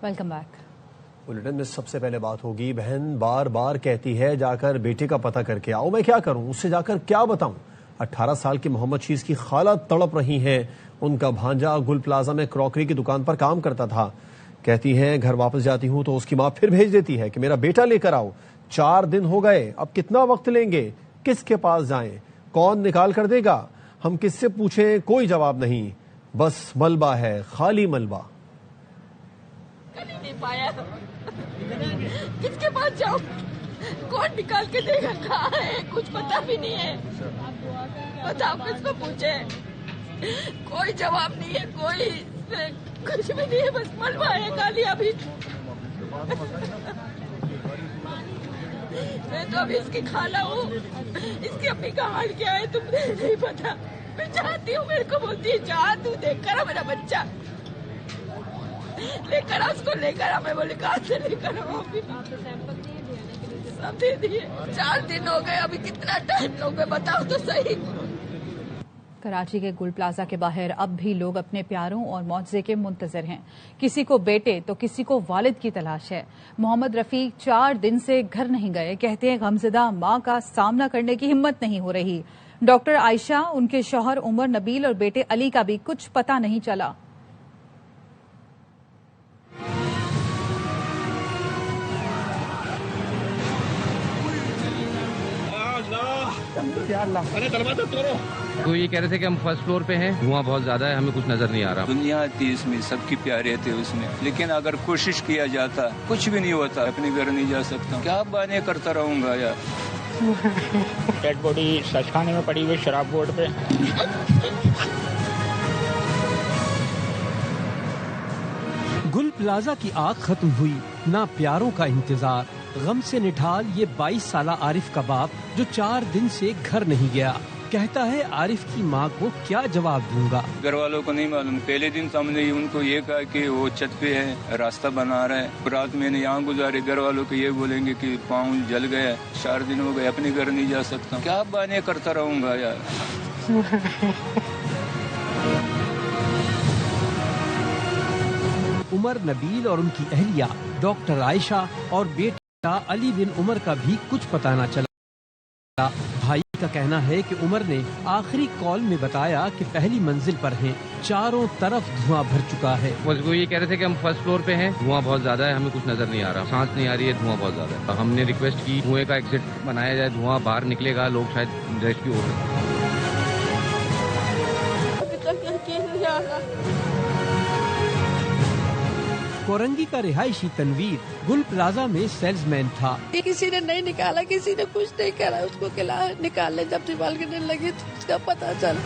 Welcome back. Bulletin میں سب سے پہلے بات ہوگی، بہن بار بار کہتی ہے جا کر بیٹے کا پتہ کر کے آؤ۔ میں کیا کروں، اس سے جا کر کیا بتاؤں؟ 18 سال کی محمد شیز کی خالہ تڑپ رہی ہیں۔ ان کا بھانجا گل پلازا میں کراکری کی دکان پر کام کرتا تھا۔ کہتی ہیں گھر واپس جاتی ہوں تو اس کی ماں پھر بھیج دیتی ہے کہ میرا بیٹا لے کر آؤ۔ 4 دن ہو گئے، اب کتنا وقت لیں گے؟ کس کے پاس جائیں؟ کون نکال کر دے گا؟ ہم کس سے پوچھیں؟ کوئی جواب نہیں، بس ملبہ ہے، خالی ملبہ۔ نہیں پایا، کس کے پاس جاؤں؟ کون نکال کے دے گا؟ کہاں ہے؟ کچھ پتا بھی نہیں ہے۔ بتاؤ کس کو پوچھے؟ کوئی جواب نہیں ہے، کوئی کچھ بھی نہیں ہے، بس ملبہ ہے خالی۔ ابھی میں تو ابھی اس کی خالہ ہوں، اس کی امی کا حال کیا ہے تم نے نہیں پتا۔ میں چاہتی ہوں، میرے کو بولتی ہے جا تو دیکھ کر میرا بچہ لے کر آ، اس کو لے کر آ۔ میں بولی کہاں سے لے کر آؤں؟ سب دے دیے، 4 دن ہو گئے، ابھی کتنا ٹائم لوگے بتاؤ تو صحیح۔ کراچی کے گل پلازا کے باہر اب بھی لوگ اپنے پیاروں اور معجزے کے منتظر ہیں۔ کسی کو بیٹے تو کسی کو والد کی تلاش ہے۔ محمد رفیق 4 دن سے گھر نہیں گئے، کہتے ہیں غمزدہ ماں کا سامنا کرنے کی ہمت نہیں ہو رہی۔ ڈاکٹر عائشہ، ان کے شوہر عمر نبیل اور بیٹے علی کا بھی کچھ پتہ نہیں چلا۔ وہ یہ کہہ رہے تھے کہ ہم فرسٹ فلور پہ ہیں، دھواں بہت زیادہ ہے، ہمیں کچھ نظر نہیں آ رہا۔ دنیا تھی اس میں، سب کی پیارے تھے اس میں، لیکن اگر کوشش کیا جاتا کچھ بھی نہیں ہوتا۔ اپنے گھر نہیں جا سکتا، کیا بہانے کرتا رہوں گا یار۔ ڈیڈ باڈی سچخانے میں پڑی ہوئی شراب بورڈ پہ۔ گل پلازا کی آگ ختم ہوئی، نہ پیاروں کا انتظار۔ غم سے نڈھال یہ 22 سالہ عارف کا باپ جو 4 دن سے گھر نہیں گیا، کہتا ہے عارف کی ماں کو کیا جواب دوں گا۔ گھر والوں کو نہیں معلوم، پہلے دن تو ہم نے ان کو یہ کہا کہ وہ چھت پہ ہے، راستہ بنا رہا ہے۔ رات میں نے یہاں گزارے، گھر والوں کو یہ بولیں گے کہ پاؤں جل گیا، 4 دن ہو گئے، اپنے گھر نہیں جا سکتا، کیا بہانے کرتا رہوں گا یار۔ عمر نبیل اور ان کی اہلیہ ڈاکٹر عائشہ اور بیٹا علی بن عمر کا بھی کچھ پتہ نہ چلا۔ بھائی کا کہنا ہے کہ عمر نے آخری کال میں بتایا کہ پہلی منزل پر ہیں، چاروں طرف دھواں بھر چکا ہے۔ وہ یہ کہہ رہے تھے کہ ہم فرسٹ فلور پہ ہیں، دھواں بہت زیادہ ہے، ہمیں کچھ نظر نہیں آ رہا، سانس نہیں آ رہی ہے، دھواں بہت زیادہ ہے۔ ہم نے ریکویسٹ کی دھوئیں کا ایگزٹ بنایا جائے، دھواں باہر نکلے گا، لوگ شاید ریسکیو ہو سکتے۔ کورنگی کا رہائشی تنویر گل پلازا میں سیلز مین تھا۔ کسی نے نہیں نکالا، کسی نے کچھ نہیں کرا، اس کو نکالنے جب سے بال گرنے لگے تو اس کا پتہ چلا۔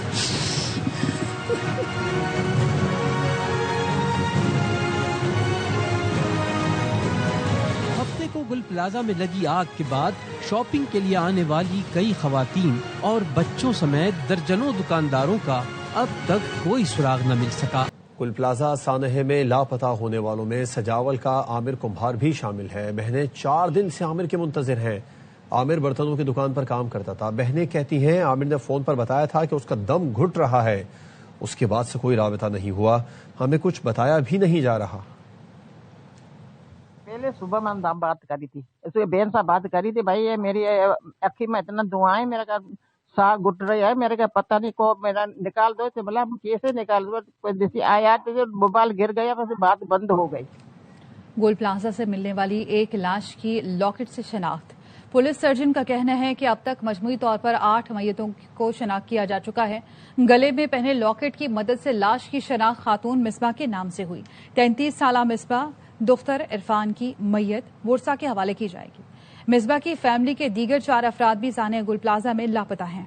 ہفتے کو گل پلازا میں لگی آگ کے بعد شاپنگ کے لیے آنے والی کئی خواتین اور بچوں سمیت درجنوں دکانداروں کا اب تک کوئی سراغ نہ مل سکا۔ گل پلازا سانحے میں لاپتہ ہونے والوں میں سجاول کا عامر کمبھار بھی شامل ہے۔ بہنیں 4 دن سے عامر کے منتظر ہیں۔ عامر برتنوں کی دکان پر کام کرتا تھا۔ بہنیں کہتی ہیں عامر نے فون پر بتایا تھا کہ اس کا دم گھٹ رہا ہے، اس کے بعد سے کوئی رابطہ نہیں ہوا، ہمیں کچھ بتایا بھی نہیں جا رہا۔ پہلے صبح میں ہم بات کری تھی، اس کے بہن سے بات کری تھی، بھائی یہ میری اکھی میں اتنا دعائیں، میرا کا سا گٹ رہی ہے، میرے کا پتہ نہیں کو میرا نکال دو۔ تو بولا کیسے نکال دو، جیسے آیا تو موبائل گر گیا، بس بات بند ہو گئی۔ گل پلازا سے ملنے والی ایک لاش کی لاکٹ سے شناخت۔ پولیس سرجن کا کہنا ہے کہ اب تک مجموعی طور پر 8 میتوں کو شناخت کیا جا چکا ہے۔ گلے میں پہنے لاکٹ کی مدد سے لاش کی شناخت خاتون مصباح کے نام سے ہوئی۔ 33 سالہ مصباح دختر عرفان کی میت ورثہ کے حوالے کی جائے گی۔ مصباح کی فیملی کے دیگر 4 افراد بھی سانحہ گل پلازا میں لاپتہ ہیں۔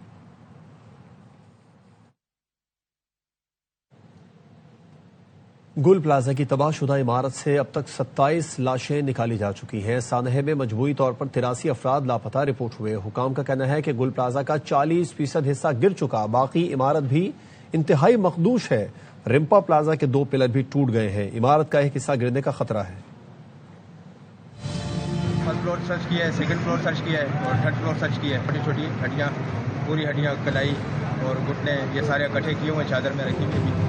گل پلازا کی تباہ شدہ عمارت سے اب تک 27 لاشیں نکالی جا چکی ہیں۔ سانحے میں مجموعی طور پر 83 افراد لاپتہ رپورٹ ہوئے۔ حکام کا کہنا ہے کہ گل پلازا کا 40% حصہ گر چکا، باقی عمارت بھی انتہائی مخدوش ہے۔ رمپا پلازا کے 2 پلر بھی ٹوٹ گئے ہیں، عمارت کا ایک حصہ گرنے کا خطرہ ہے۔ فرسٹ فلور سرچ کیا ہے، سیکنڈ فلور سرچ کیا ہے اور تھرڈ فلور سرچ کیا ہے۔ چھوٹی چھوٹی ہڈیاں، پوری ہڈیاں، کلائی اور گھٹنے، یہ سارے اکٹھے کیے ہوئے چادر میں رکھی ہوئی۔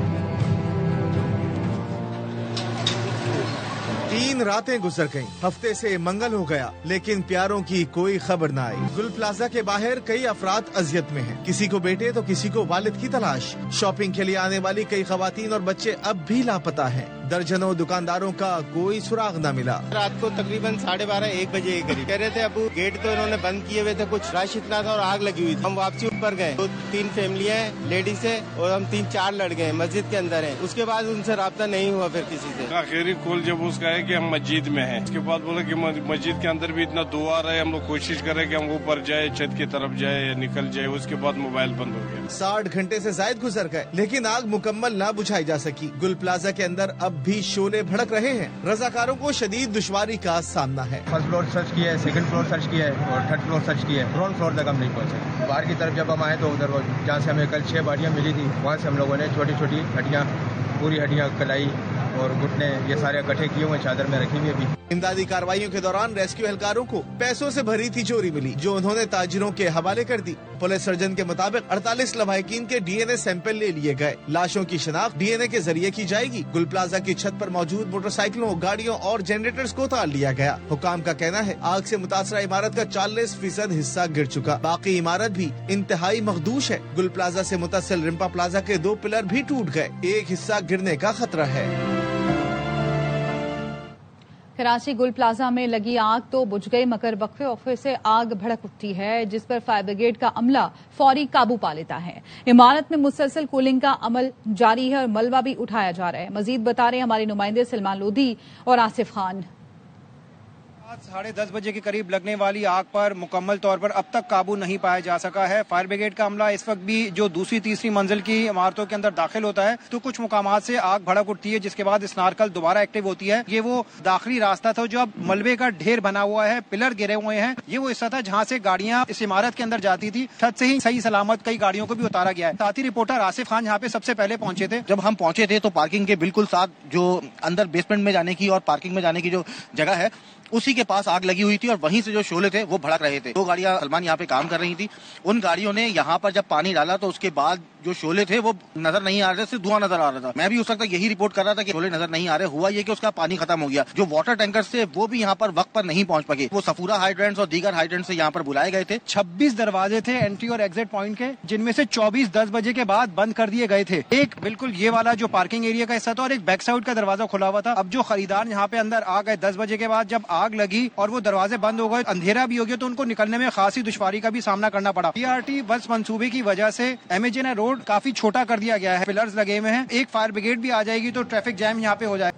3 راتیں گزر گئیں، ہفتے سے منگل ہو گیا لیکن پیاروں کی کوئی خبر نہ آئی۔ گل پلازا کے باہر کئی افراد اذیت میں ہیں، کسی کو بیٹے تو کسی کو والد کی تلاش۔ شاپنگ کے لیے آنے والی کئی خواتین اور بچے اب بھی لاپتہ ہیں، درجنوں دکانداروں کا کوئی سراغ نہ ملا۔ رات کو تقریباً 12:30-1 بجے کے قریب کہہ رہے تھے ابو گیٹ تو انہوں نے بند کیے ہوئے تھے، کچھ رش اتنا تھا اور آگ لگی ہوئی تھی۔ ہم واپسی اوپر گئے، 2-3 فیملیاں ہیں لیڈیز سے اور ہم 3-4 لڑکے ہیں مسجد کے اندر ہیں۔ اس کے بعد ان سے رابطہ نہیں ہوا پھر کسی سے۔ آخری کال جب اس کا ہے کہ ہم مسجد میں ہیں، اس کے بعد بولا کہ مسجد کے اندر بھی اتنا دعا رہے، ہم لوگ کوشش کریں کہ ہم اوپر جائے، چھت کی طرف جائے یا نکل جائے۔ اس کے بعد موبائل بند ہو گیا۔ 60 گھنٹے سے زائد گزر گئے لیکن آگ مکمل نہ بجھائی جا سکی۔ گل پلازا کے اندر اب بھی شعلے بھڑک رہے ہیں، رضاکاروں کو شدید دشواری کا سامنا ہے۔ فرسٹ فلور سرچ کیا ہے، سیکنڈ فلور سرچ کیا ہے اور تھرڈ فلور سرچ کیا ہے، گراؤنڈ فلور تک ہم نہیں پہنچے۔ باہر کی طرف جب ہم آئے تو ادھر جہاں سے ہمیں کل 6 باڈیاں ملی تھی وہاں سے ہم لوگوں نے چھوٹی چھوٹی ہڈیاں، پوری ہڈیاں، کلائی اور گھٹنے یہ سارے اکٹھے کیے ہوئے چادر میں رکھی ہوئی ابھی۔ امدادی کارروائیوں کے دوران ریسکیو اہلکاروں کو پیسوں سے بھری تجوری ملی جو انہوں نے تاجروں کے حوالے کر دی۔ پولیس سرجن کے مطابق 48 لواحقین کے ڈی این اے سیمپل لے لیے گئے۔ لاشوں کی شناخت ڈی این اے کے ذریعے کی جائے گی۔ گل پلازا کی چھت پر موجود موٹر سائیکلوں، گاڑیوں اور جنریٹرز کو تال لیا گیا۔ حکام کا کہنا ہے آگ سے متاثرہ عمارت کا 40% حصہ گر چکا، باقی عمارت بھی انتہائی مخدوش ہے۔ گل پلازا سے متصل رمپا پلازا کے 2 پلر بھی ٹوٹ گئے، ایک حصہ گرنے کا خطرہ ہے۔ کراچی گل پلازا میں لگی آگ تو بجھ گئی مگر وقفے وقفے سے آگ بھڑک اٹھتی ہے جس پر فائر بریگیڈ کا عملہ فوری قابو پا لیتا ہے۔ عمارت میں مسلسل کولنگ کا عمل جاری ہے اور ملبہ بھی اٹھایا جا رہا ہے۔ مزید بتا رہے ہیں ہمارے نمائندے سلمان لودھی اور آصف خان۔ 10:30 بجے کے قریب لگنے والی آگ پر مکمل طور پر اب تک قابو نہیں پایا جا سکا ہے۔ فائر بریگیڈ کا عملہ اس وقت بھی جو دوسری تیسری منزل کی عمارتوں کے اندر داخل ہوتا ہے تو کچھ مقامات سے آگ بھڑک اٹھتی ہے جس کے بعد اسنارکل دوبارہ ایکٹیو ہوتی ہے۔ یہ وہ داخلی راستہ تھا جو اب ملبے کا ڈھیر بنا ہوا ہے، پلر گرے ہوئے ہیں۔ یہ وہ حصہ تھا جہاں سے گاڑیاں اس عمارت کے اندر جاتی تھی، چھت سے ہی صحیح سلامت کئی گاڑیوں کو بھی اتارا گیا ہے۔ ساتھی رپورٹر آصف خان یہاں پہ سب سے پہلے پہنچے تھے۔ جب ہم پہنچے تھے تو پارکنگ کے بالکل ساتھ جو اندر بیسمنٹ میں جانے کی اور پارکنگ میں جانے کی جو جگہ ہے اسی کے پاس آگ لگی ہوئی تھی اور وہیں سے جو شعلے تھے وہ بھڑک رہے تھے۔ 2 گاڑیاں سلمان یہاں پہ کام کر رہی تھی، ان گاڑیوں نے یہاں پر جب پانی ڈالا تو اس کے بعد جو شعلے تھے وہ نظر نہیں آ رہے، صرف دھواں نظر آ رہا تھا۔ میں بھی اس وقت یہی رپورٹ کر رہا تھا کہ شعلے نظر نہیں آ رہے۔ ہوا یہ کہ اس کا پانی ختم ہو گیا۔ جو واٹر ٹینکر سے وہ بھی یہاں پر وقت پر نہیں پہنچ پکے، وہ سفورا ہائیڈرینٹس اور دیگر ہائیڈرینٹ سے یہاں پر بلائے گئے تھے۔ 26 دروازے تھے انٹری اور ایگزٹ پوائنٹ کے، جن میں سے 24 10 بجے کے بعد بند کر دیے گئے تھے۔ ایک بالکل یہ والا جو پارکنگ ایریا کا حصہ تھا اور ایک بیک سائڈ کا دروازہ کھلا ہوا تھا۔ اب جو خریدار یہاں پہ اندر آ گئے 10 بجے کے بعد جب آگ لگی اور وہ دروازے بند ہو گئے، اندھیرا بھی ہو گیا تو ان کو نکلنے میں خاصی دشواری کا بھی سامنا کرنا پڑا۔ PRT بس منصوبے کی وجہ سے MJ روڈ کافی چھوٹا کر دیا گیا ہے، پلرز لگے ہوئے ہیں۔ ایک فائر بریگیڈ بھی آ جائے گی تو ٹریفک جیم یہاں پہ ہو جائے۔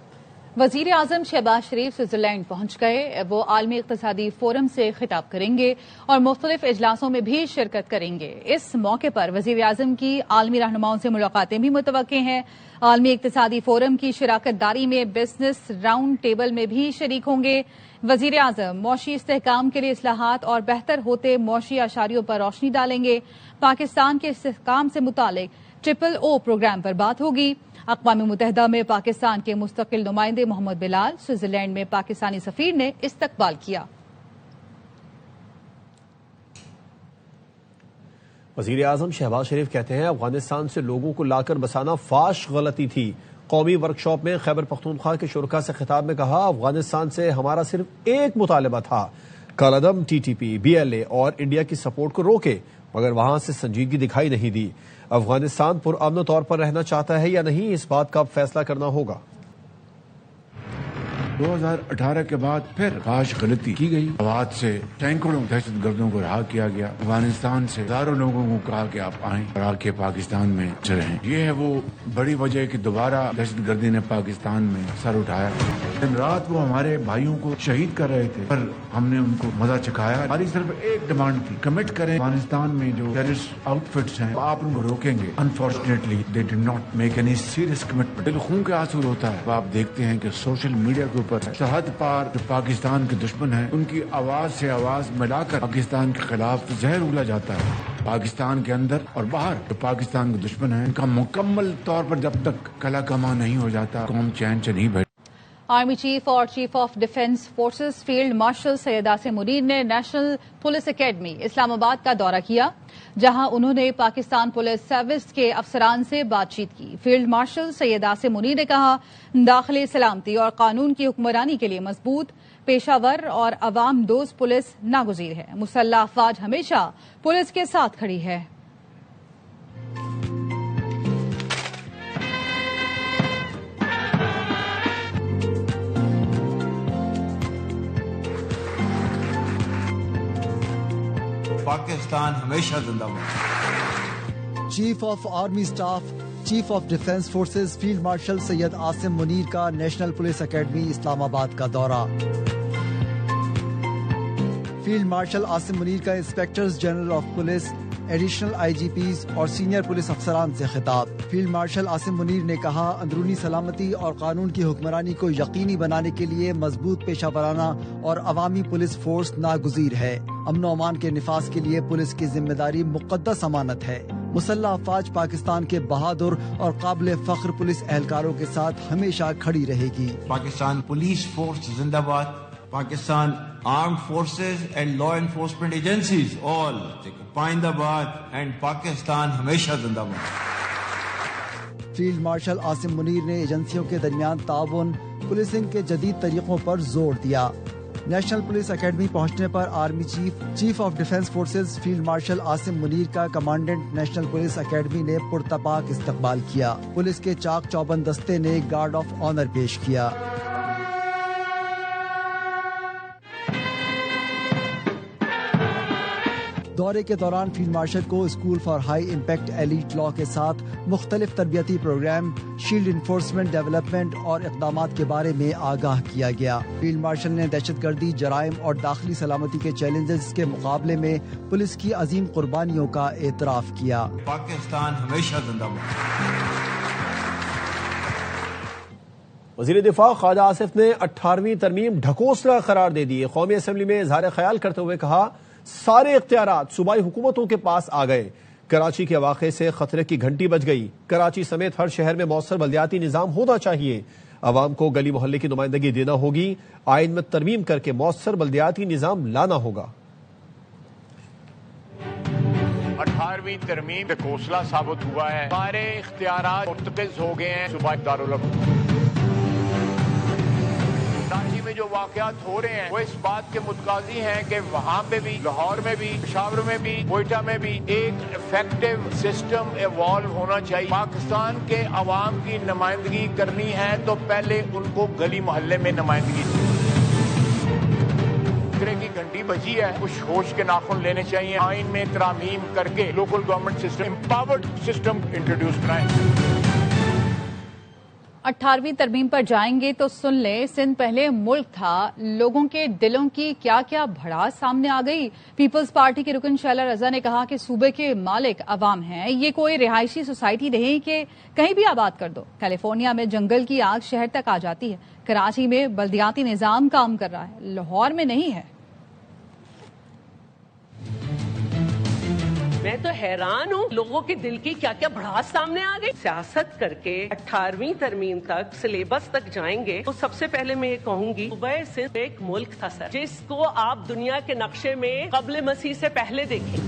وزیر اعظم شہباز شریف سوئٹزرلینڈ پہنچ گئے۔ وہ عالمی اقتصادی فورم سے خطاب کریں گے اور مختلف اجلاسوں میں بھی شرکت کریں گے۔ اس موقع پر وزیر اعظم کی عالمی رہنماؤں سے ملاقاتیں بھی متوقع ہیں۔ عالمی اقتصادی فورم کی شراکت داری میں بزنس راؤنڈ ٹیبل میں بھی شریک ہوں گے۔ وزیر اعظم معاشی استحکام کے لیے اصلاحات اور بہتر ہوتے معاشی اشاریوں پر روشنی ڈالیں گے۔ پاکستان کے استحکام سے متعلق OOO پروگرام پر بات ہوگی۔ اقوام متحدہ میں پاکستان کے مستقل نمائندے محمد بلال سوئٹزرلینڈ میں پاکستانی سفیر نے استقبال کیا۔ وزیر اعظم شہباز شریف کہتے ہیں افغانستان سے لوگوں کو لا کر بسانا فاش غلطی تھی۔ قومی ورکشاپ میں خیبر پختونخوا کے شرکاء سے خطاب میں کہا افغانستان سے ہمارا صرف ایک مطالبہ تھا، کالعدم TTP BLA اور انڈیا کی سپورٹ کو روکے، مگر وہاں سے سنجیدگی دکھائی نہیں دی۔ افغانستان پرامن طور پر رہنا چاہتا ہے یا نہیں، اس بات کا اب فیصلہ کرنا ہوگا۔ 2018 کے بعد پھر فاش غلطی کی گئی، مواد سے ٹینکروں دہشت گردوں کو رہا کیا گیا، افغانستان سے ہزاروں لوگوں کو کہا کہ آپ آئیں اور آ کے پاکستان میں رہیں۔ یہ ہے وہ بڑی وجہ کہ دوبارہ دہشت گردی نے پاکستان میں سر اٹھایا۔ دن رات وہ ہمارے بھائیوں کو شہید کر رہے تھے پر ہم نے ان کو مزہ چکھایا۔ ہماری صرف ایک ڈیمانڈ تھی، کمٹ کریں افغانستان میں جو ٹیررسٹ آؤٹ فٹس ہیں آپ ان کو روکیں گے۔ Unfortunately they did not make any serious commitment. دل خون کے آنسو ہوتا ہے۔ آپ دیکھتے ہیں کہ سوشل میڈیا کے اوپر سرحد پار جو پاکستان کے دشمن ہیں ان کی آواز سے آواز ملا کر پاکستان کے خلاف زہر اگلا جاتا ہے۔ پاکستان کے اندر اور باہر جو پاکستان کے دشمن ہیں ان کا مکمل طور پر جب تک کلا کما نہیں ہو جاتا قوم چین سے نہیں بیٹھ۔ آرمی چیف اور chief of defence forces field marshal Syed Asim Munir نے نیشنل پولیس اکیڈمی اسلام آباد کا دورہ کیا، جہاں انہوں نے پاکستان پولیس سروس کے افسران سے بات چیت کی۔ فیلڈ مارشل سید عاصم منیر نے کہا، داخلی سلامتی اور قانون کی حکمرانی کے لیے مضبوط، پیشہ ور اور عوام دوست پولیس ناگزیر ہے۔ مسلح افواج ہمیشہ پولیس کے ساتھ کھڑی ہے۔ پاکستان ہمیشہ زندہ باد۔ Chief of army staff chief of defence forces field marshal Syed Asim Munir کا نیشنل پولیس اکیڈمی اسلام آباد کا دورہ۔ فیلڈ مارشل عاصم منیر کا inspectors general of police, additional I G Ps اور سینئر پولیس افسران سے خطاب۔ فیلڈ مارشل عاصم منیر نے کہا، اندرونی سلامتی اور قانون کی حکمرانی کو یقینی بنانے کے لیے مضبوط پیشہ ورانہ اور عوامی پولیس فورس ناگزیر ہے۔ امن و امان کے نفاذ کے لیے پولیس کی ذمہ داری مقدس امانت ہے۔ مسلح افواج پاکستان کے بہادر اور قابل فخر پولیس اہلکاروں کے ساتھ ہمیشہ کھڑی رہے گی۔ پاکستان پولیس فورس زندہ باد۔ Pakistan armed forces and law enforcement agencies all پائندہ باد اینڈ پاکستان ہمیشہ زندہ باد۔ فیلڈ مارشل عاصم منیر نے ایجنسیوں کے درمیان تعاون، پولیسنگ کے جدید طریقوں پر زور دیا۔ نیشنل پولیس اکیڈمی پہنچنے پر army chief of defence forces field marshal Asim Munir کا کمانڈنٹ نیشنل پولیس اکیڈمی نے پرتپاک استقبال کیا۔ پولیس کے چاق چوبند دستے نے گارڈ آف آنر پیش کیا۔ دورے کے دوران فیلڈ مارشل کو school for high impact elite law کے ساتھ مختلف تربیتی پروگرام، شیلڈ انفورسمنٹ ڈیولپمنٹ اور اقدامات کے بارے میں آگاہ کیا گیا۔ فیلڈ مارشل نے دہشت گردی، جرائم اور داخلی سلامتی کے چیلنجز کے مقابلے میں پولیس کی عظیم قربانیوں کا اعتراف کیا۔ پاکستان ہمیشہ زندہ باد۔ وزیر دفاع خواجہ آصف نے 18ویں ترمیم ڈھکوسلا قرار دے دی۔ قومی اسمبلی میں اظہار خیال کرتے ہوئے کہا، سارے اختیارات صوبائی حکومتوں کے پاس آ گئے۔ کراچی کے واقعے سے خطرے کی گھنٹی بج گئی۔ کراچی سمیت ہر شہر میں مؤثر بلدیاتی نظام ہونا چاہیے۔ عوام کو گلی محلے کی نمائندگی دینا ہوگی۔ آئین میں ترمیم کر کے مؤثر بلدیاتی نظام لانا ہوگا۔ 18ویں ترمیم ڈھکوسلا ثابت ہوا ہے۔ سارے اختیارات مرتکز ہو گئے ہیں صوبائی دارالحکومت۔ کراچی میں جو واقعات ہو رہے ہیں وہ اس بات کے متقاضی ہیں کہ وہاں پہ بھی، لاہور میں بھی، پشاور میں بھی، کوئٹہ میں بھی ایک افیکٹو سسٹم ایوالو ہونا چاہیے۔ پاکستان کے عوام کی نمائندگی کرنی ہے تو پہلے ان کو گلی محلے میں نمائندگی خطرے کی گھنٹی بجی ہے، کچھ ہوش کے ناخن لینے چاہیے۔ آئین میں ترامیم کر کے local government system, empowered system introduce کرائیں۔ 18ویں ترمیم پر جائیں گے تو سن لیں، سندھ پہلے ملک تھا، لوگوں کے دلوں کی کیا کیا بھڑاس سامنے آ گئی۔ پیپلز پارٹی کے رکن شیلا رضا نے کہا کہ صوبے کے مالک عوام ہیں، یہ کوئی رہائشی سوسائٹی نہیں کہ کہیں بھی آباد کر دو۔ کیلیفورنیا میں جنگل کی آگ شہر تک آ جاتی ہے، کراچی میں بلدیاتی نظام کام کر رہا ہے، لاہور میں نہیں ہے۔ میں تو حیران ہوں، لوگوں کے دل کی کیا کیا بھڑاس سامنے آ گئی۔ سیاست کر کے 18ویں ترمیم تک، سلیبس تک جائیں گے تو سب سے پہلے میں یہ کہوں گی، صوبہ سندھ ایک ملک تھا سر، جس کو آپ دنیا کے نقشے میں قبل مسیح سے پہلے دیکھیں۔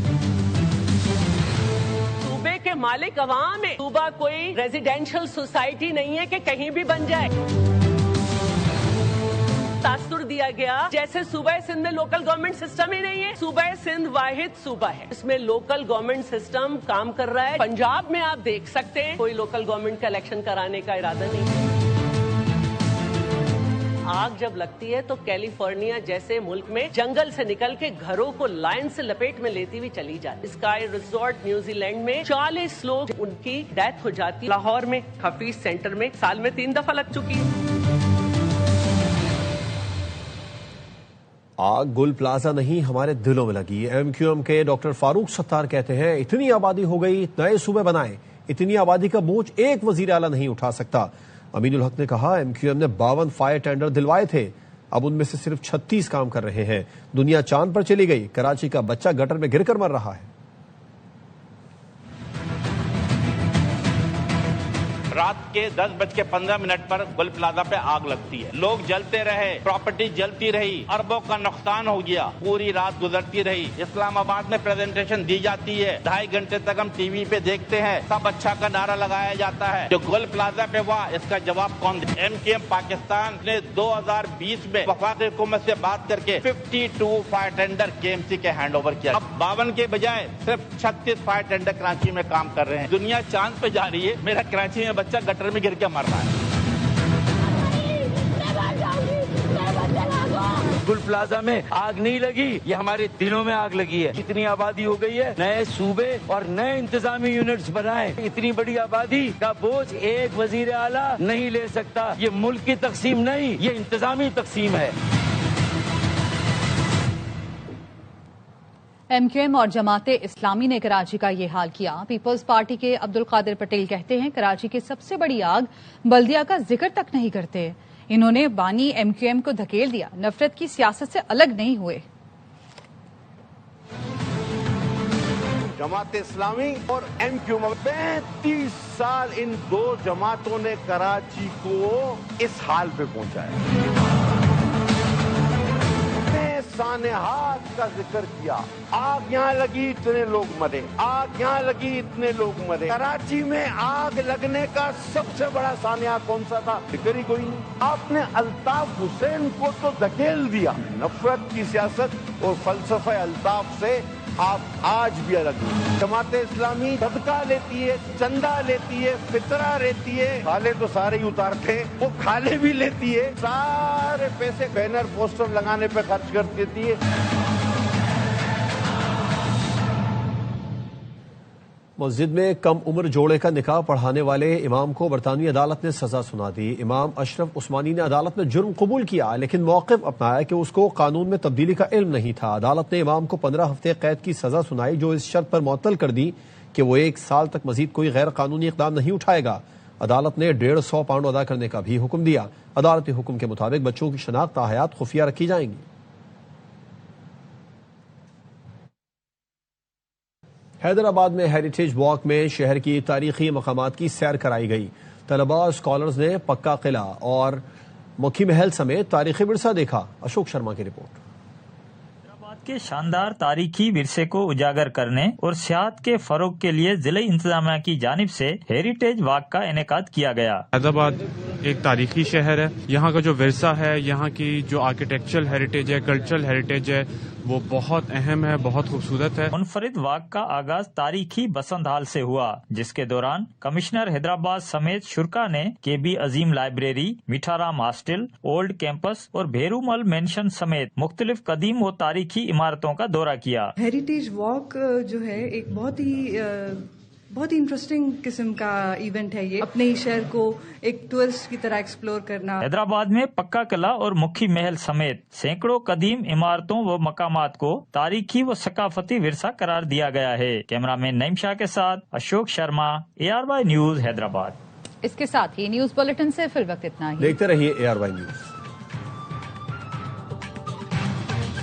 صوبے کے مالک عوام ہے، صوبہ کوئی ریزیڈینشل سوسائٹی نہیں ہے کہ کہیں بھی بن جائے۔ تاثر دیا گیا جیسے صوبہ سندھ میں لوکل گورنمنٹ سسٹم ہی نہیں ہے۔ صوبہ سندھ واحد صوبہ ہے اس میں لوکل گورنمنٹ سسٹم کام کر رہا ہے۔ پنجاب میں آپ دیکھ سکتے ہیں کوئی لوکل گورنمنٹ کا الیکشن کرانے کا ارادہ نہیں ہے۔ آگ جب لگتی ہے تو کیلیفورنیا جیسے ملک میں جنگل سے نکل کے گھروں کو لائن سے لپیٹ میں لیتی ہوئی چلی جاتی۔ اسکائی ریزورٹ نیوزی لینڈ میں 40 لوگ ان کی ڈیتھ ہو جاتی۔ لاہور میں حفیظ سینٹر میں سال میں 3 دفعہ لگ چکی ہے۔ آگ گل پلازا نہیں، ہمارے دلوں میں لگی۔ ایم کیو ایم کے ڈاکٹر فاروق ستار کہتے ہیں، اتنی آبادی ہو گئی، نئے صوبے بنائے، اتنی آبادی کا بوجھ ایک وزیر اعلیٰ نہیں اٹھا سکتا۔ امین الحق نے کہا، ایم کیو ایم نے 52 فائر ٹینڈر دلوائے تھے، اب ان میں سے صرف 36 کام کر رہے ہیں۔ دنیا چاند پر چلی گئی، کراچی کا بچہ گٹر میں گر کر مر رہا ہے۔ رات کے 10:15 پر گل پلازا پہ آگ لگتی ہے، لوگ جلتے رہے، پراپرٹی جلتی رہی، اربوں کا نقصان ہو گیا، پوری رات گزرتی رہی۔ اسلام آباد میں پریزنٹیشن دی جاتی ہے، 2.5 گھنٹے تک ہم ٹی وی پہ دیکھتے ہیں، سب اچھا کا نعرہ لگایا جاتا ہے، جو گل پلازا پہ ہوا اس کا جواب کون دے؟ MKM پاکستان نے 2020 میں وفاقی حکومت سے بات کر کے 52 فائر ٹینڈر KMC کے ہینڈ اوور کیا۔ اب 52 کے بجائے صرف 36 فائر ٹینڈر کراچی میں کام کر رہے ہیں۔ دنیا چاند پہ جا رہی ہے، میرا کراچی میں بچہ گٹر میں گر کے مر رہا ہے۔ گل پلازا میں آگ نہیں لگی، یہ ہمارے دلوں میں آگ لگی ہے۔ اتنی آبادی ہو گئی ہے، نئے صوبے اور نئے انتظامی یونٹس بنائے، اتنی بڑی آبادی کا بوجھ ایک وزیر اعلیٰ نہیں لے سکتا۔ یہ ملک کی تقسیم نہیں، یہ انتظامی تقسیم ہے۔ MQM اور جماعت اسلامی نے کراچی کا یہ حال کیا۔ پیپلز پارٹی کے عبدالقادر پٹیل کہتے ہیں کراچی کی سب سے بڑی آگ بلدیہ کا ذکر تک نہیں کرتے۔ انہوں نے بانی MQM کو دھکیل دیا، نفرت کی سیاست سے الگ نہیں ہوئے۔ جماعت اسلامی اور MQM 35 سال ان دو جماعتوں نے کراچی کو اس حال پہ پہنچایا۔ سانحات کا ذکر کیا، آگ یہاں لگی اتنے لوگ مرے، آگ یہاں لگی اتنے لوگ مرے۔ کراچی میں آگ لگنے کا سب سے بڑا سانحہ کون سا تھا؟ ذکر ہی کوئی نہیں۔ آپ نے الطاف حسین کو تو دھکیل دیا۔ نفرت کی سیاست اور فلسفہ الطاف سے آپ آج بھی الگ ہیں۔ جماعت اسلامی صدقہ لیتی ہے، چندہ لیتی ہے، فطرہ لیتی ہے، کھالے تو سارے ہی اتارتے ہیں، وہ کھالے بھی لیتی ہے، سارے پیسے بینر پوسٹر لگانے پہ خرچ کر دیتی ہے۔ مسجد میں کم عمر جوڑے کا نکاح پڑھانے والے امام کو برطانوی عدالت نے سزا سنا دی۔ امام اشرف عثمانی نے عدالت میں جرم قبول کیا لیکن موقف اپنایا کہ اس کو قانون میں تبدیلی کا علم نہیں تھا۔ عدالت نے امام کو 15 ہفتے قید کی سزا سنائی، جو اس شرط پر معطل کر دی کہ وہ 1 سال تک مزید کوئی غیر قانونی اقدام نہیں اٹھائے گا۔ عدالت نے 150 پاؤنڈ ادا کرنے کا بھی حکم دیا۔ عدالتی حکم کے مطابق بچوں کی شناخت تاحیات خفیہ رکھی جائیں گی۔ حیدرآباد میں ہیریٹیج واک میں شہر کی تاریخی مقامات کی سیر کرائی گئی۔ طلباء اسکالرز نے پکا قلعہ اور مکھی محل سمیت تاریخی ورثہ دیکھا۔ اشوک شرما کی رپورٹ۔ کے شاندار تاریخی ورثے کو اجاگر کرنے اور سیاحت کے فروغ کے لیے ضلع انتظامیہ کی جانب سے ہیریٹیج واک کا انعقاد کیا گیا۔ حیدرآباد ایک تاریخی شہر ہے، یہاں کا جو ورثہ ہے، یہاں کی جو آرکیٹیکچرل ہیریٹیج ہے، کلچرل ہیریٹیج ہے، وہ بہت اہم ہے، بہت خوبصورت ہے۔ منفرد واک کا آغاز تاریخی بسنت ہال سے ہوا، جس کے دوران کمشنر حیدرآباد سمیت شرکا نے KB عظیم لائبریری، میٹھا رام ہاسٹل، اولڈ کیمپس اور بھیرومل مینشن سمیت مختلف قدیم و تاریخی عمارتوں کا دورہ کیا۔ ہیریٹیج واک جو ہے ایک بہت ہی انٹرسٹنگ قسم کا ایونٹ ہے، یہ اپنے ہی شہر کو ایک ٹورسٹ کی طرح ایکسپلور کرنا۔ حیدرآباد میں پکا قلعہ اور مکھی محل سمیت سینکڑوں قدیم عمارتوں و مقامات کو تاریخی و ثقافتی ورثہ قرار دیا گیا ہے۔ کیمرامین نعیم شاہ کے ساتھ اشوک شرما، ARY نیوز حیدرآباد۔ اس کے ساتھ ہی نیوز بلیٹن سے فی الوقت اتنا ہی۔ دیکھتے رہیے ARY نیوز۔